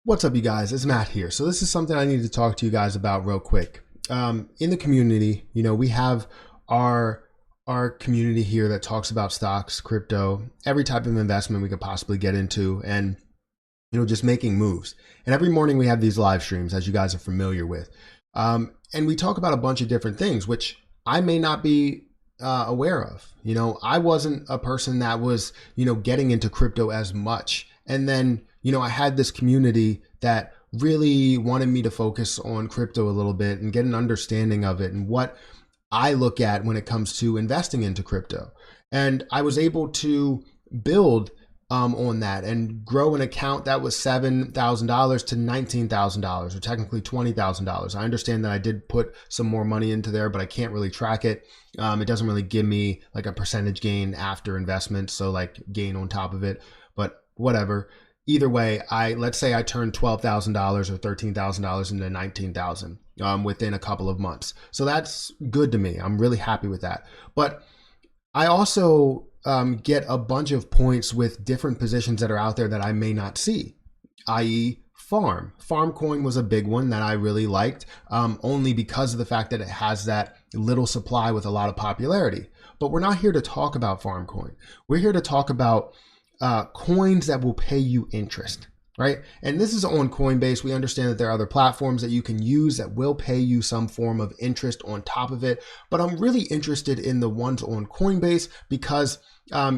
What's up, you guys? It's Matt here. So this is something I need to talk to you guys about real quick. In the community, we have our our community here that talks about stocks, crypto, every type of investment we could possibly get into, and just making moves. And every morning we have these live streams, as you guys are familiar with, and we talk about a bunch of different things, which I may not be aware of. I wasn't a person that was getting into crypto as much, and then I had this community that really wanted me to focus on crypto a little bit and get an understanding of it and what I look at when it comes to investing into crypto. And I was able to build on that and grow an account that was $7,000 to $19,000, or technically $20,000. I understand that I did put some more money into there, but I can't really track it. It doesn't really give me like a percentage gain after investment, so like gain on top of it, but whatever. Either way, let's say I turned $12,000 or $13,000 into $19,000 within a couple of months. So that's good to me. I'm really happy with that. But I also get a bunch of points with different positions that are out there that I may not see, i.e. farm. Farm coin was a big one that I really liked, only because of the fact that it has that little supply with a lot of popularity. But we're not here to talk about farm coin. We're here to talk about coins that will pay you interest, right? And this is on Coinbase. We understand that there are other platforms that you can use that will pay you some form of interest on top of it. But I'm really interested in the ones on Coinbase because,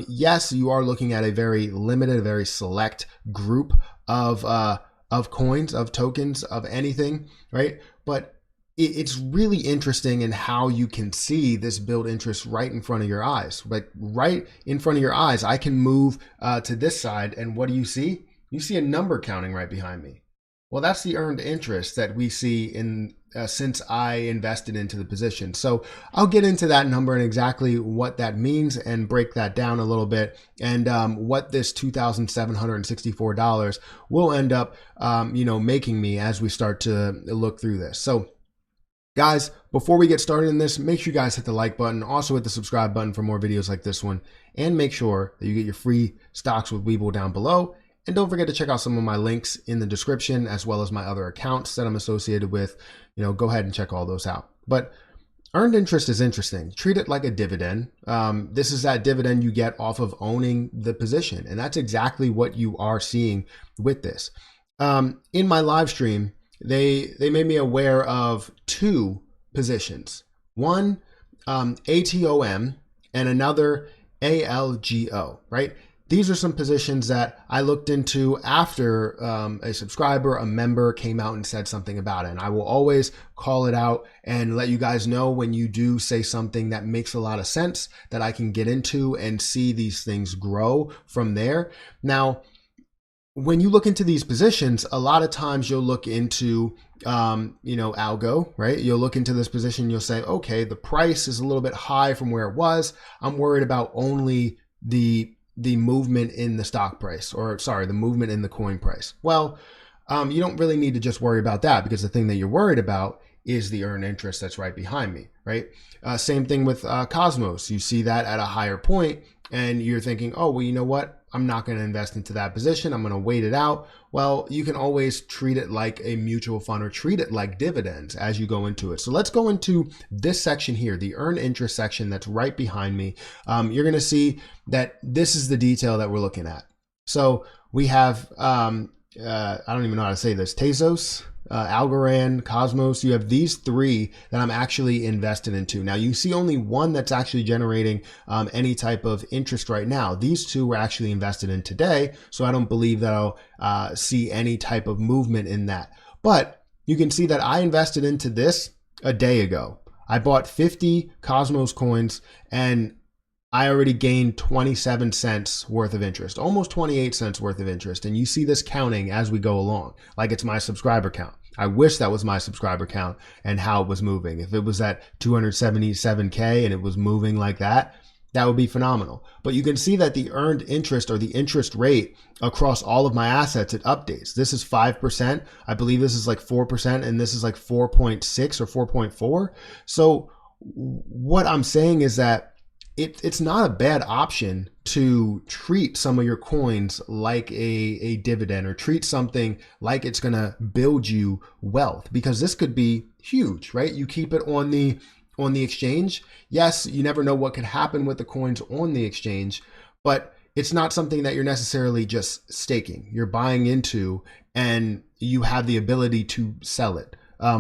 yes, you are looking at a very limited, a very select group of coins, of tokens, of anything, right? But it's really interesting in how you can see this build interest right in front of your eyes. Like right in front of your eyes, I can move to this side, and what do you see? You see a number counting right behind me. Well, that's the earned interest that we see in since I invested into the position. So I'll get into that number and exactly what that means and break that down a little bit, and what this $2,764 will end up, making me as we start to look through this. So guys, before we get started in this, make sure you guys hit the like button, also hit the subscribe button for more videos like this one, and make sure that you get your free stocks with Webull down below. And don't forget to check out some of my links in the description, as well as my other accounts that I'm associated with. Go ahead and check all those out. But earned interest is interesting. Treat it like a dividend. This is that dividend you get off of owning the position. And that's exactly what you are seeing with this. In my live stream, they made me aware of two positions. One, ATOM, and another ALGO, right? These are some positions that I looked into after a subscriber, a member came out and said something about it. And I will always call it out and let you guys know when you do say something that makes a lot of sense that I can get into and see these things grow from there. Now, when you look into these positions, a lot of times you'll look into, algo, right? You'll look into this position, you'll say, okay, the price is a little bit high from where it was. I'm worried about only the movement in the stock price, or sorry, the movement in the coin price. Well, you don't really need to just worry about that, because the thing that you're worried about is the earned interest that's right behind me, right? Same thing with Cosmos. You see that at a higher point and you're thinking, oh, well, you know what? I'm not going to invest into that position. I'm going to wait it out. Well, you can always treat it like a mutual fund, or treat it like dividends as you go into it. So let's go into this section here, the earned interest section that's right behind me. You're going to see that this is the detail that we're looking at. So we have, I don't even know how to say this, Tezos, Algorand, Cosmos. You have these three that I'm actually invested into. Now you see only one that's actually generating any type of interest right now. These two were actually invested in today, so I don't believe that I'll see any type of movement in that. But you can see that I invested into this a day ago. I bought 50 Cosmos coins and I already gained 27 cents worth of interest, almost 28 cents worth of interest. And you see this counting as we go along, like it's my subscriber count. I wish that was my subscriber count and how it was moving. If it was at 277K and it was moving like that, that would be phenomenal. But you can see that the earned interest, or the interest rate across all of my assets, it updates. This is 5%. I believe this is like 4%, and this is like 4.6 or 4.4. So what I'm saying is that it's not a bad option to treat some of your coins like a dividend, or treat something like it's going to build you wealth, because this could be huge, right? You keep it on the exchange. Yes, you never know what could happen with the coins on the exchange, but it's not something that you're necessarily just staking. You're buying into, and you have the ability to sell it.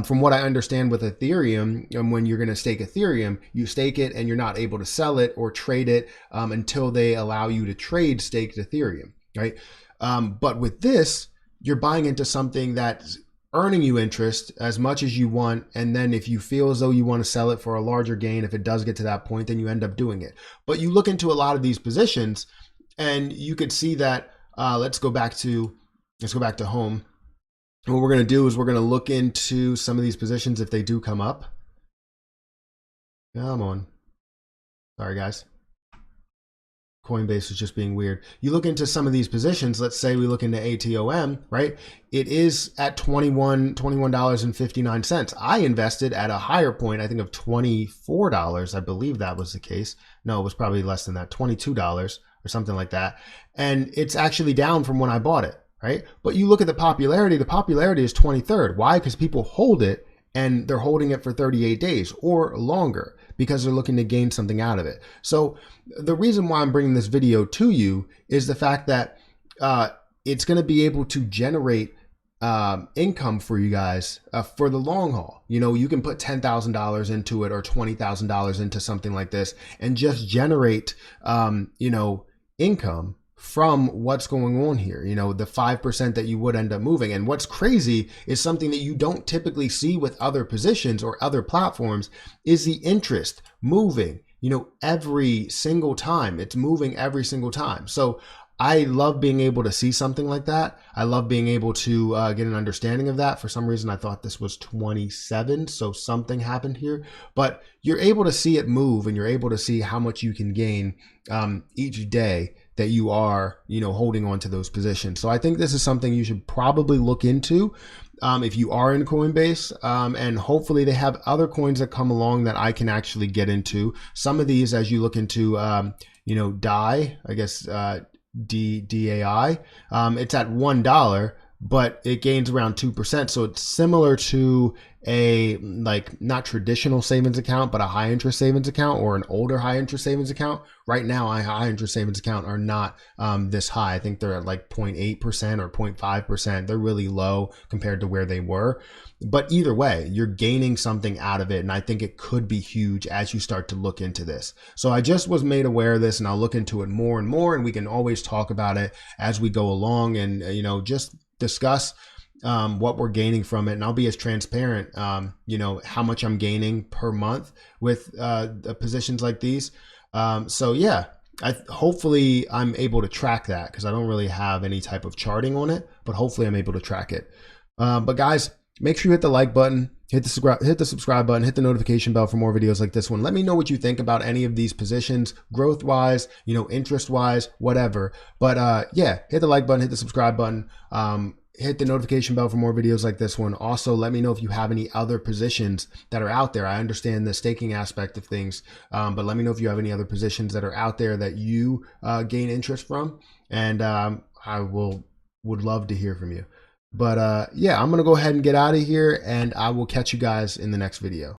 From what I understand with Ethereum, when you're going to stake Ethereum, you stake it and you're not able to sell it or trade it until they allow you to trade staked Ethereum, right? But with this, you're buying into something that's earning you interest as much as you want. And then if you feel as though you want to sell it for a larger gain, if it does get to that point, then you end up doing it. But you look into a lot of these positions and you could see that, let's go back to home. And what we're going to do is we're going to look into some of these positions if they do come up. Come on. Sorry, guys. Coinbase is just being weird. You look into some of these positions. Let's say we look into ATOM, right? It is at $21.59. I invested at a higher point, I think of $24. I believe that was the case. No, it was probably less than that, $22 or something like that. And it's actually down from when I bought it. Right? But you look at the popularity is 23rd. Why? Because people hold it, and they're holding it for 38 days or longer because they're looking to gain something out of it. So the reason why I'm bringing this video to you is the fact that it's going to be able to generate income for you guys for the long haul. You know, you can put $10,000 into it or $20,000 into something like this and just generate, income from what's going on here, the 5% that you would end up moving. And what's crazy is something that you don't typically see with other positions or other platforms is the interest moving, every single time. It's moving every single time. So I love being able to see something like that. I love being able to get an understanding of that. For some reason, I thought this was 27, so something happened here. But you're able to see it move, and you're able to see how much you can gain each day that you are, holding on to those positions. So I think this is something you should probably look into if you are in Coinbase, and hopefully they have other coins that come along that I can actually get into. Some of these, as you look into, DAI, I guess, DAI, it's at $1, but it gains around 2%. So it's similar to a, not traditional savings account, but a high interest savings account or an older high interest savings account. Right now, high interest savings account are not this high. I think they're at 0.8% or 0.5%. They're really low compared to where they were. But either way, you're gaining something out of it. And I think it could be huge as you start to look into this. So I just was made aware of this, and I'll look into it more and more. And we can always talk about it as we go along, and, just discuss what we're gaining from it. And I'll be as transparent, how much I'm gaining per month with positions like these. So yeah, hopefully I'm able to track that, because I don't really have any type of charting on it, but hopefully I'm able to track it. But guys, make sure you hit the like button, hit the subscribe button, hit the notification bell for more videos like this one. Let me know what you think about any of these positions, growth wise, interest wise, whatever. But yeah, hit the like button, hit the subscribe button, hit the notification bell for more videos like this one. Also, let me know if you have any other positions that are out there. I understand the staking aspect of things, but let me know if you have any other positions that are out there that you gain interest from, and I would love to hear from you. But yeah, I'm going to go ahead and get out of here, and I will catch you guys in the next video.